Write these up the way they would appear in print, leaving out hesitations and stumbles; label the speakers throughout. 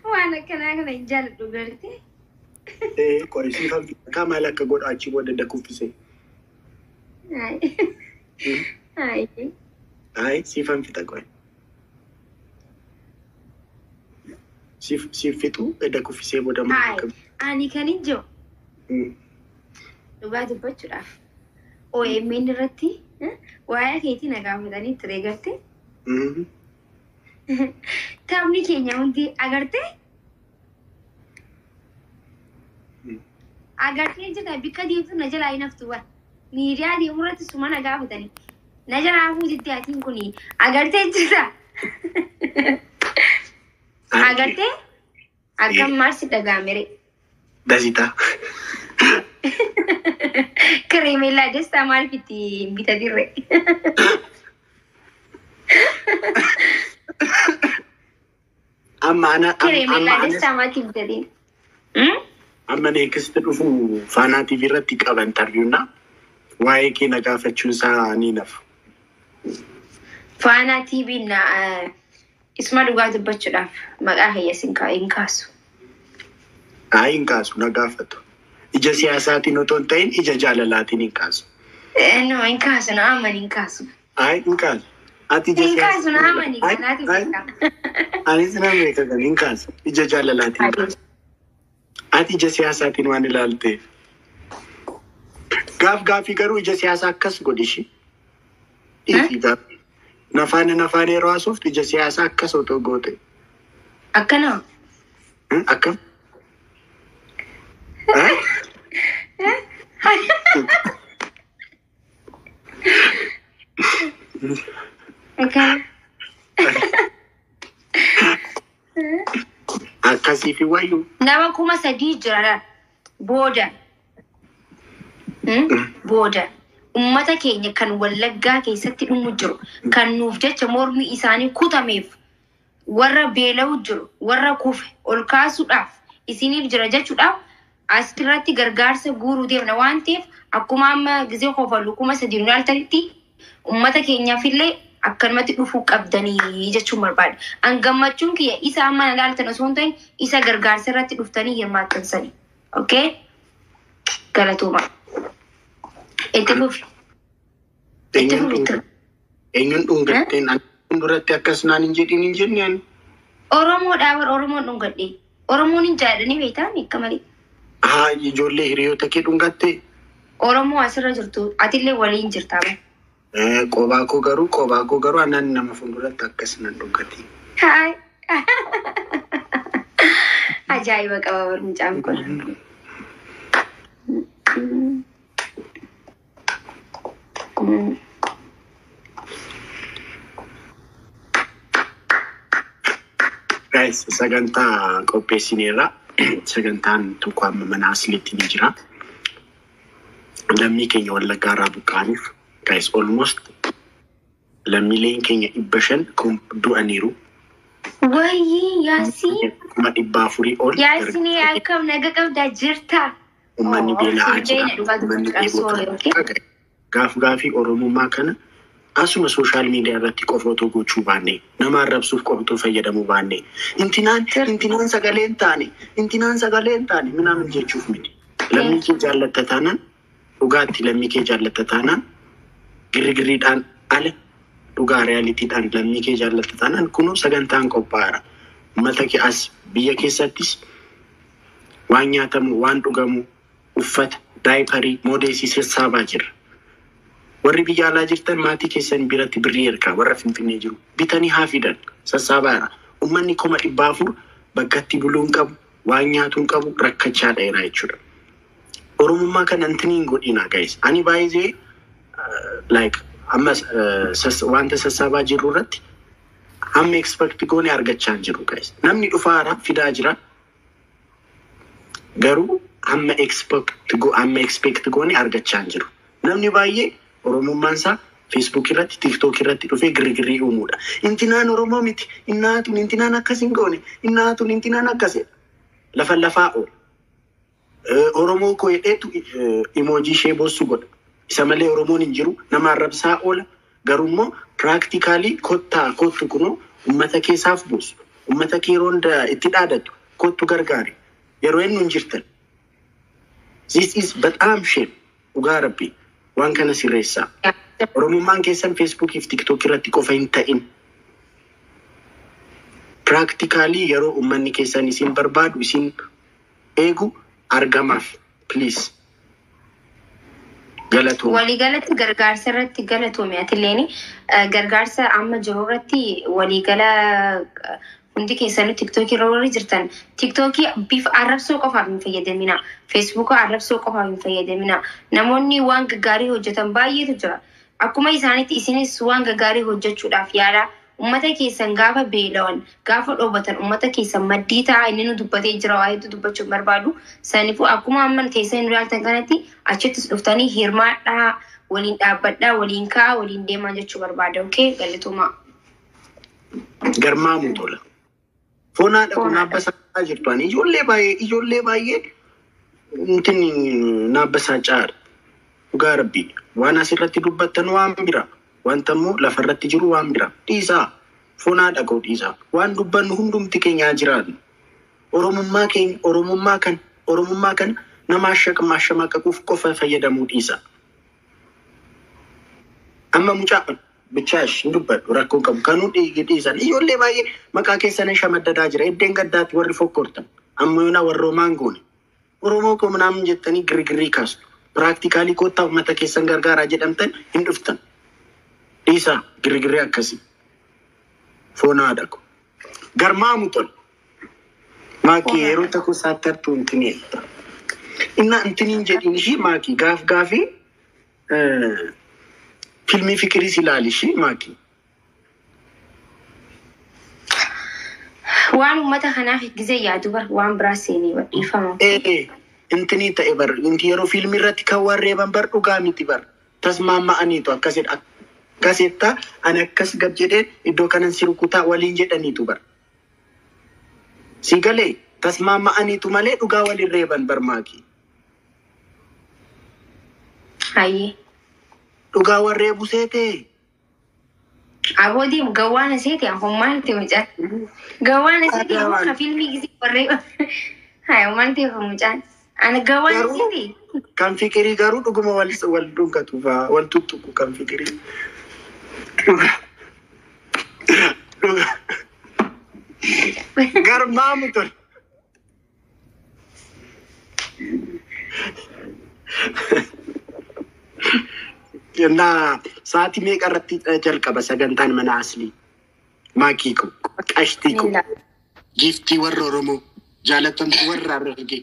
Speaker 1: وانا كان يجال دوغرتي
Speaker 2: كويس فهم كما لك قول أشي وده دكوفيسي هاي سيفهم في تقوي سيفتو دكوفيسي وده ما
Speaker 1: أنا كان يجو دوغاتي بتشراف أو يمين رتي ويا كيتي نقام داني تريغرتي تامني كينيا وندي أغرتي أغرتي جدا بيكا ديوتو نجل أي نفتوا ميريا دي مرات سوما نقام داني نجل عفو جدي أتين كوني أغرتي جدا أغرتي أكم مارسي تغامري
Speaker 2: دازيتا
Speaker 1: كريمي لا دستا مال بيتي بيتا ديري
Speaker 2: أما
Speaker 1: كريمي لا دستا مال بيتا ديري
Speaker 2: أما نيكست رفو فاناتي في رتك أبا انترفيونا وايكي نقافة شوسا نينف
Speaker 1: فاناتي بينا اسمه دوغات بچراف مقا هي سنكا إنكاسو
Speaker 2: إنكاسو نقافة إجا سياساتي نوتون تين إجا جالالاتي إنكاسو
Speaker 1: نو إنكاسو نعم إنكاسو
Speaker 2: إنكاسو أتي جا
Speaker 1: إنكاسو نعم إنكاسو
Speaker 2: أنا سنامريكا كان إنكاسو إجا جالالاتي إنكاسو أتي جا سياساتي نواني لالتي غافي غرو إجا سياسا كس قدشي إيفي غافي نفاني رواسوف إجا سياسا كس وطو غوتي
Speaker 1: أكنا
Speaker 2: أكم
Speaker 1: أكنا
Speaker 2: أكاسي في وايو
Speaker 1: نما كوما سدي جرا بودا بودا ummata keenya kan wallaggaa keessatti dhumu jiru kan nuuf jecha mormi isaanii kutameef warra beela'u jiru warra kufe ol kaasuudhaaf isiniif jira jechuudhaaf asirratti gargaarsa guuruu deemna waan ta'eef akkuma amma gizee qofallu kuma sadii naaltanitti ummata keenyaafillee akkanumatti dhufuu qabdanii jechuun barbaada. An gammachuun kiyya isa amma naaltan osoo hin ta'in isa gargaarsa irratti dhuftanii hirmaattan sani. Okay? Galatooma. Itti fufi.
Speaker 2: Eenyuun dhungatteen duratti akkasumaan hin jedhin hin jenneen.
Speaker 1: Oromoo dhaabar Oromoon dhungadhee. Oromoon hin jaadhanii beektaan akka malee.
Speaker 2: Ijoollee hiriyoota kee dhungattee?
Speaker 1: Oromoo asirra jirtu atillee waliin jirtaa bara.
Speaker 2: Qobaa koo garuu anaan nama fuulduratti akkasumaan dhungattee.
Speaker 1: Haay. Ajaa'iba qaba barumsaan kun.
Speaker 2: Guys, sagantaa qopheessineerra. Sagantaan tokko amma mana asliitti ni jira. Lammii keenya wallaggaa irraa buqqaaniif. Guys, almost lammiileen keenya 500 du'aniiru.
Speaker 1: Wayii Yaasiin.
Speaker 2: 400 ol.
Speaker 1: Yaasiin akkam naga qabdaa jirta.
Speaker 2: Uummanni beela'aa jira. Gaafii Oromummaa kana asuma sooshaal miidiyaa irratti qofa otoo gochuu baanne nama arrabsuuf qofa otoo fayyadamuu baanne intinaan sagaleen taane minaamin jechuuf miti. Lammii kee jaallatta taanaan dhugaatti lammii kee jaallatta taanaan girgirriidhaan ala dhugaa reaalitiidhaan lammii kee jaallatta taanaan kunuu sagantaan qophaa'aadha. Uummata kee as biyya keessattis waan nyaatamu waan dhugamu uffata daayiparii moodeesii sassaabaa jira. Warri biyya alaa jirtan maatii keessan biratti birrii ergaa warra Finfinnee jiru bitanii haa fidan sassaabaadha. Uummanni 400 bakkatti buluu hin qabu waan nyaatu hin qabu rakkachaa dheeraa jechuudha. Oromummaa kana intiniin godhina guys. Ani baay'ee like amma wanta sassaabaa jirru irratti amma expect goone argachaa jiru guys. Namni dhufaara fidaa jira. Garuu amma expect goone argachaa jiru. Namni baay'ee Oromummaan isaa Facebook irratti TikTok irratti dhufee girgirrii uumuudha. Intinaan Oromoo miti. Innaatun intinaan akkas hin goone. Innaatun intinaan akkasidha. Lafaa oola. Oromoo koo hedheetu emoojii ishee boossu godha. Isa malee Oromoon hin jiru nama arrabsaa oola. Garuu immoo practically kottu kunoo uummata keessaaf buusu. ummata keeroon itti dhaadatu kottu gargaari yeroo inni injirtan. This is bataam shame dhugaa rabbi waan kana sirreessaa. Oromummaan keessan Facebook fi TikTok irratti qofa hin ta'in. Practically yeroo ummanni keessan isin barbaadu isin eegu argamaaf please.
Speaker 1: Walii galatti gargaarsa irratti galatoome atileeni gargaarsa amma jiru irratti walii gala hundi keessanii TikTok irra warri jirtan TikTok bifa arrabsoo qofaaf hin fayyadamina Facebook arrabsoo qofaaf hin fayyadamina namoonni waan gaggaarii hojjetan baay'eetu jira akkuma isaanitti isinis waan gaggaarii hojjechuudhaaf yaada ummata keessan gaafa beelawan gaafa dhoobatan ummata keessan maddii ta'a inni nu dubbatee jira waa hedduu dubbachuu barbaadu saniifuu akkuma amma teessan nu ilaaltan kanatti achittis dhuftanii hirmaadhaa waliin dhaabbadhaa waliin ka'aa waliin deemaa jechuu barbaada okay galatooma
Speaker 2: garmaamu tola fonaadha kun naabbasaa jirtuan ijoollee baay'ee intin naabbasaa caara dhugaa rabbii waan asirratti dubbattan waan bira wanta immoo lafarratti jiru waan bira dhiisaa fonaadha goo dhiisaa waan dubbannu hundumti keenyaa jiraatu oromummaa kan nama shamaaqaquuf qofa fayyadamuu dhiisaa amma mucaa bichaash dubbadhu rakkoon qabu kanuu dhiisan ijoollee baay'ee maqaa keessan shamaddadaa jira eddeen gaddaatti warri fokkortan amma yoona warroomaan goone oromoo koo minaamin jettanii girigirrii kaastu piraaktikaalii koottaa ummata keessan gargaaraa jedhamtan hin dhuftan dhiisaa girigirrii akkasii fonaadha ko garmaamu tol maakii yeroo takko saattartuu intineetta inna intiniin jedhin ishii maakii gaafii filmii fikirii ilaali ishii maakii
Speaker 1: waan ummata kanaaf gizee yaadu bar waan biraa seenii dhiifama
Speaker 2: intinii ta'e bar inti yeroo filmii irratti kan warreeban bar dhugaa miti bar tasmaama'aniitu akkasidha Kasetta ana akkas gad jedhee iddoo kanan si rukutaa waliin jedhaniitu bar. Si galee tasmaama'aniitu malee dhugaa waliin reeban barmaaki.
Speaker 1: Hayyee.
Speaker 2: Dhugaa warreebu seetee.
Speaker 1: Aboodii gawwaana seetee hommaan ta'e mucaa. Gawwaana seetee akka fiilmii gisee warreeba. Haa hommaan ta'e mucaan. Ana gawwaana seetee.
Speaker 2: Kan fikirii garuu dhuguma wal dhungatu wal tuttuqu kan fikirii. Garmaamu tol. Naa sa'aatii meeqa irratti jalqaba sagantaan mana aslii maakii ko qashtii ko giftii warra Oromoo jaalatamtu warra Harargee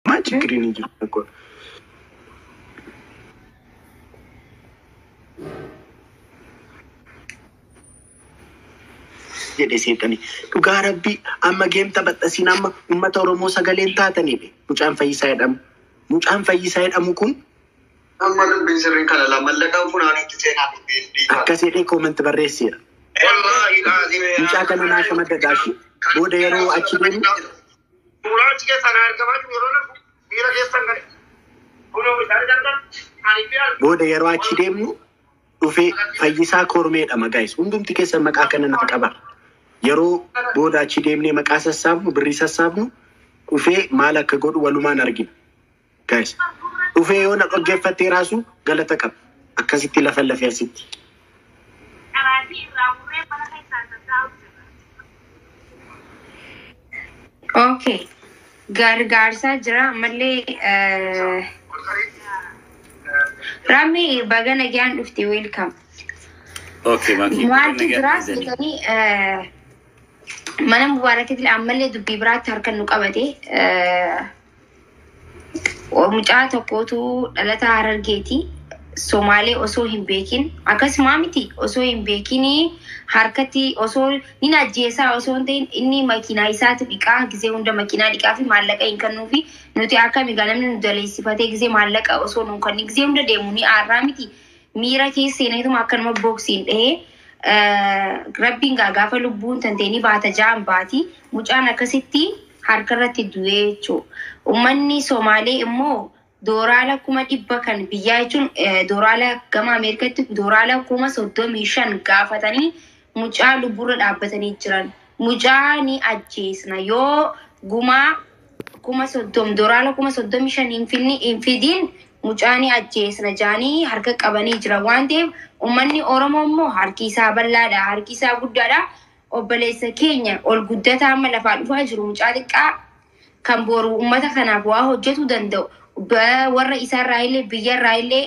Speaker 2: maa chigiriin jiru tokko. Jedhe seetanii dhugaa rabbii amma geemta badhasiin amma ummata Oromoo sagaleen taataniidha mucaan fayyisaa jedhamu kun
Speaker 3: amma dubbiin sirriin kana lamallaqaa funaanitti seenaa dubbiin
Speaker 2: akkasidhee koomanti barreesseera mucaa kana naasha maddadaashi booda yeroo achi deemu
Speaker 3: Muraachi keessan argamaa jiru yeroo lafu miira keessan gale kunoo isaan darban
Speaker 2: booda yeroo achi deemnu dhufee fayyisaa kormeedha magaayis hundumti keessan maqaa kana naa qaba yeroo booda achi deemnee maqaa sassaabnu birrii sassaabnu dhufee maal akka godhu walumaan argina guys dhufee yoo na dhaggeeffattee raasu galata qaba akkasitti lafa lafee asitti.
Speaker 1: Okay. Gargaarsa jira malee Rami bagana gaan dhufti welcome.
Speaker 4: Okay, Maki.
Speaker 1: Maaltu jira sitanii mana mubaarakeetti ammallee dubbii biraatti harka nu qabate mucaa tokkootu dhalataa Harargeeti Somaalee osoo hin beekin akkasuma miti osoo hin beekinii harkatti osoo hin ajjeesaa osoo hin ta'in inni makiinaa isaatti dhiqaa gisee hunda makiinaa dhiqaa fi maallaqa hin kennuufi nuti akka namni nu daleessifatee gisee maallaqa osoo nu kenni gisee hunda deemu ni aarraa miti miira keessa seeneetuma akkanuma booksiin dhahee rabbiin gaafa lubbuun tanteenii baata ja'an baati mucaan akkasitti harkarratti du'ee jechuudha. Uummanni Somaalee immoo Doorala kuma dhibba kan biyyaa jechuun doorala gama Ameerikaatti doorala kuma 35 gaafatanii mucaa lubburra dhaabbatanii jiran. Mucaa ni ajjeesna yoo gumaa kuma 30 doolaara kuma 35 hin fidin mucaa ni ajjeesna jaanii harka qabanii jira waan ta'eef ummanni Oromoo immoo harki isaa bal'aadha harki isaa guddaadha obboleessa keenya ol guddataa amma lafaa dhufaa jiru mucaa xiqqaa kan boru ummata kanaaf waa hojjetu danda'u warra isaarraa illee biyyarraa illee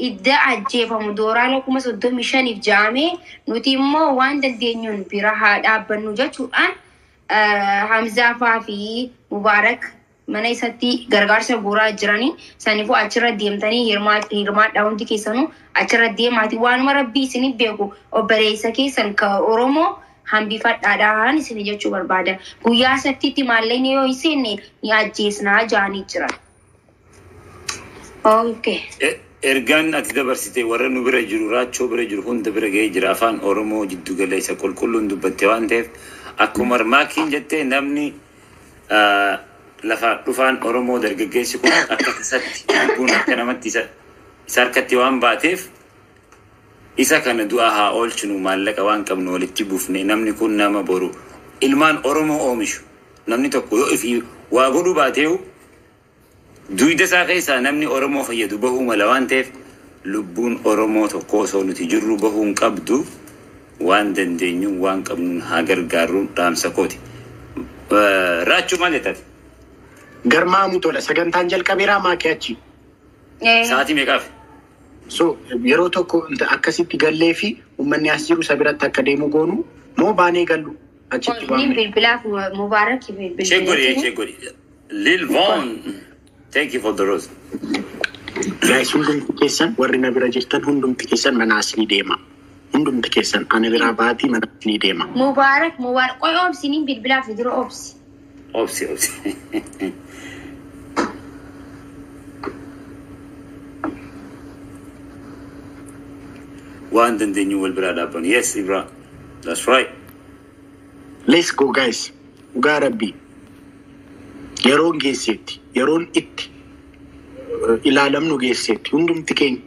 Speaker 1: idda ajjeefamu doolaara kuma 35 jaamee nuti immoo waan dandeenyuun bira haa dhaabbannu jechuudhaan Hamzaa fi Mubaarak mana isatti gargaarsa guuraa jiranii saniifuu achirra deemtanii hirmaadhaa hundi keessanuu achirra deemaati waanuma rabbii isinii beeku obboleessa keessan ka Oromoo hambifadhaadhaan isinii jechuu barbaada guyyaa sattiitti maalleen yoo isinne ni ajjeesnaa jaanii jiran. Okay.
Speaker 4: Ergaan ati dabarsite warra nu bira jiru raachoo bira jiru hunda bira ga'ee jira afaan Oromoo jiddu galeessa qulqulluun dubbatte waan ta'eef akkuma marmaakiin jettee namni lafa dhufaan Oromoo dargaggeessi kun akka tasatti lubbuun akka namatti isa harkatti waan baateef isa kana du'a haa oolchinu maallaqa waan qabnu walitti buufne namni kun nama boru ilmaan Oromoo oomishu namni tokko yoo ifi waa godhu baateewu duwida isaa keessaa namni Oromoo fayyadu bahuu mala waan ta'eef lubbuun Oromoo tokko osoo nuti jirru bahuun qabdu waan dandeenyu waan qabnuun haa gargaarruun dhaamsa kooti. Raachuu maal jettati?
Speaker 2: Garmaamu tola sagantaan jalqabeeraa maakee achi.
Speaker 4: Sa'aatii meeqaaf?
Speaker 2: So yeroo tokko akkasitti gallee fi uummanni as jiru isa biratti akka deemu goonu moo baanee gallu achitti
Speaker 1: waan bilbilaaf Mubaarak bilbilaa.
Speaker 4: Check godhi. Lil Von. Thank you for the rose.
Speaker 2: Guys, hundumti keessan warri na bira jirtan hundumti keessan manaas ni deema. Hundumti keessan ana bira baati manaas ni deema.
Speaker 1: Mubaarak qoy obsi ni bilbilaaf dura obsi.
Speaker 4: Obsi. Waan dandeenyu wal bira dhaabban. Yes, Ibra. That's right.
Speaker 2: Let's go, guys. Ugaa Rabbi. Yeroon geesseetti. Yeroon itti ilaalamnu geesseetti. Hundumti keenya.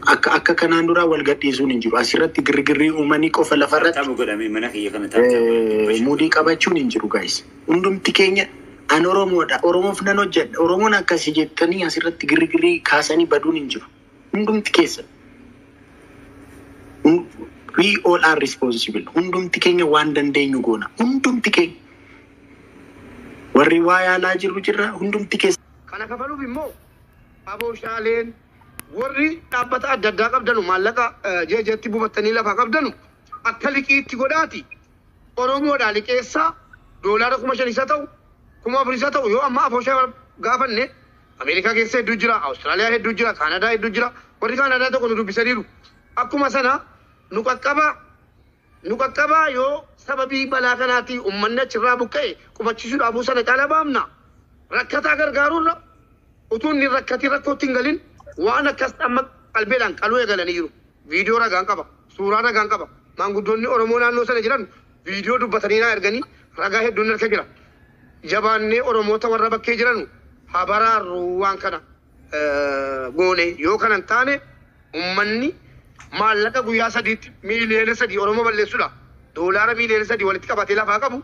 Speaker 2: Akka kanaan dura wal gadhiisuun hin jiru. Asirratti girgirrii uumanii qofa lafarratti.
Speaker 4: Tamu godhamee mana kiyya kana taa'ee.
Speaker 2: Muudii qabachuun hin jiru, guys. Hundumti keenya an Oromoodha. Oromoof nan hojjedha. Oromoon akkasii jettanii asirratti girgirrii kaasanii baduun hin jiru. Hundumti keessa. We all are responsible. Hundumti keenya waan dandeenyu goona. Hundumti keenya. Warri waa yaalaa jirru jirra hundumti keessa.
Speaker 3: Kana kafaluuf immoo abooshaaleen warri dhaabbata adda addaa qabdanu maallaqa jeejeetti buufattanii lafaa qabdanu akka liqiitti godhaati. Oromoodhaa liqeessaa doolaara 5,000 isa ta'u 4,000 isa ta'u yoo amma abooshaa gaafanne Ameerikaa keessa hedduu jira, Awustiraaliyaa hedduu jira, Kaanadaa hedduu jira. Warri Kaanadaa tokko nu dubbisaniiru. Akkuma sana nu qaqqabaa yoo sababii balaa kanaati uummanni achirraa buqqa'e qubachiisuudhaaf buusana caalaa baamna. Rakkataa gargaaruurra utuu inni rakkatii rakkootti hin galin waan akkas amma qalbeedhaan qaluu eegalanii jiru. Viidiyoo ragaan qaba, suuraa ragaan qaba. Maanguddoonni Oromoo naannoo sana jiran viidiyoo dubbatanii naa erganii ragaa hedduun harka jira. Jabaannee Oromoota warra bakkee jiranu haa baraarru waan kana goone yoo kanan taane uummanni maallaqa guyyaa 3 miiliyoona 3 Oromoo balleessuudha. Doolaara miiliyoona 3 walitti qabatee lafaa qabu.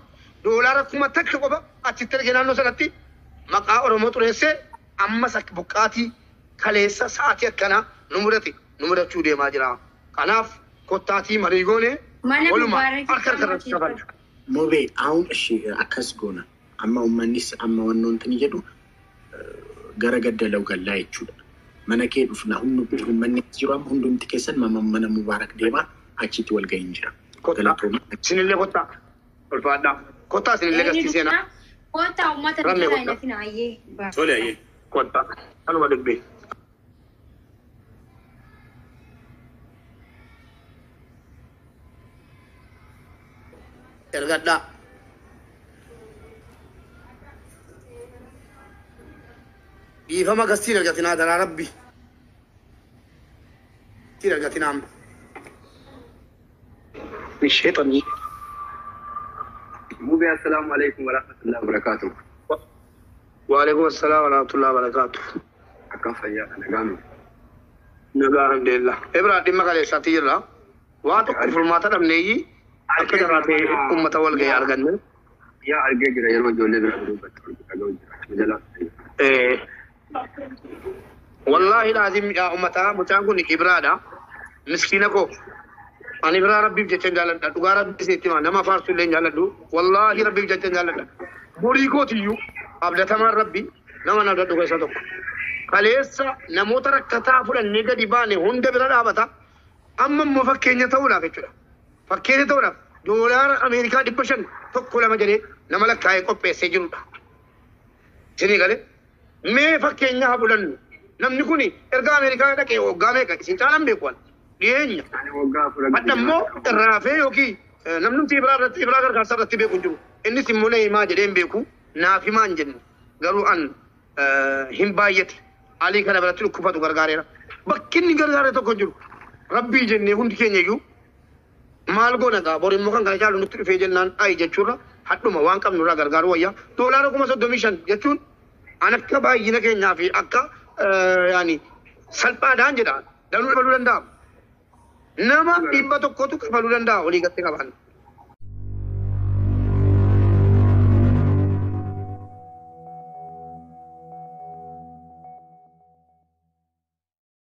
Speaker 3: Doolaara kuma takka qofa achitti ergee naannoo sanatti maqaa Oromoo xureessee ammas akka buqqaatii kaleessa sa'aatii akkanaa nu mudachuu deemaa jira. Kanaaf kottaatii marii goone walumaa harka irratti qaban.
Speaker 2: Moobee aawun ishee akkas goona. Amma uummannis amma wannoon tani jedhu gara gaddalau gallaa jechuudha. Mana kee dhufna uummanni jiru amma hundumti keessan mana Mubaarak deemaa achitti wal gahin jira.
Speaker 3: Sinillee kottaa ulfaadhaa. Kottaa sinillee gastii seenaa.
Speaker 1: Kottaa uummata biyya hin hafina ayyee.
Speaker 4: Tole ayyee.
Speaker 3: Kottaa kanuma dubbee. Ergadhaa. Dhiifama gastiin ergatinaa daraa rabbi. Gastiin ergatinaa amma.
Speaker 2: Sheexanii.
Speaker 3: Mubee assalaamu alaikum warahmatullahi wabarakatuh. Waalaikum assalaam warahmatullahi wabarakatuh.
Speaker 5: Akkam fayyaa nagaami.
Speaker 3: Nagaa alhamdulillah. Ibra dhimma kaleessaatti jirra. واتو فرماتا دمني أكيد راتي أمة والجاي أرجعنا
Speaker 5: يا أرجع جرا يروح جولة جرا
Speaker 3: والله لازم يا أمتا متعاون كبرادا مسكينكو أنا برا ربي بجتن جالن تجارة بسيتما نما فارس لين جالن والله ربي بجتن جالن بوريكو تيو أبدا تمام ربي نما نقدر دوغا ساتو كاليسا نموت ركتا فلان نيجا ديباني هند برا دابتا أما مفكيني تونا كتير فكيني تونا دولار أمريكا ديبشن تقول ما جري نملك كاي كو بيسة جنو سيني قاله मैं फक्केन्या हाबुलन नमनी कुनी एर्गा अमेरिका का के ओगा में का सिंचालम बेकवान येन्या पट्टमो राफे योकी नमनु तीब्रा कर खासा रत्ती बेकुन जो इन्नी सिम्मोने इमा जडें बेकु नाफिमान जन गरु अन हिम्बायती आली खरा बरतु कुपतु गरगारेरा बक्किन्नी गरगारे तो कुंजु रब्बी जन्ने हुंड केन्या यू मालगो नगा बोरे मुखं का चालू नुत्र फेजन नान आई जचुरा हट्टुमा वांकम नुरा गरगारो वया डॉलर को मसो डोमिशन जचुन أنا كبا ينك نافي أكا يعني سلبا دانجدا دانو بلولندا نما إبا تو كوتو كبلولندا ولي كتة كبان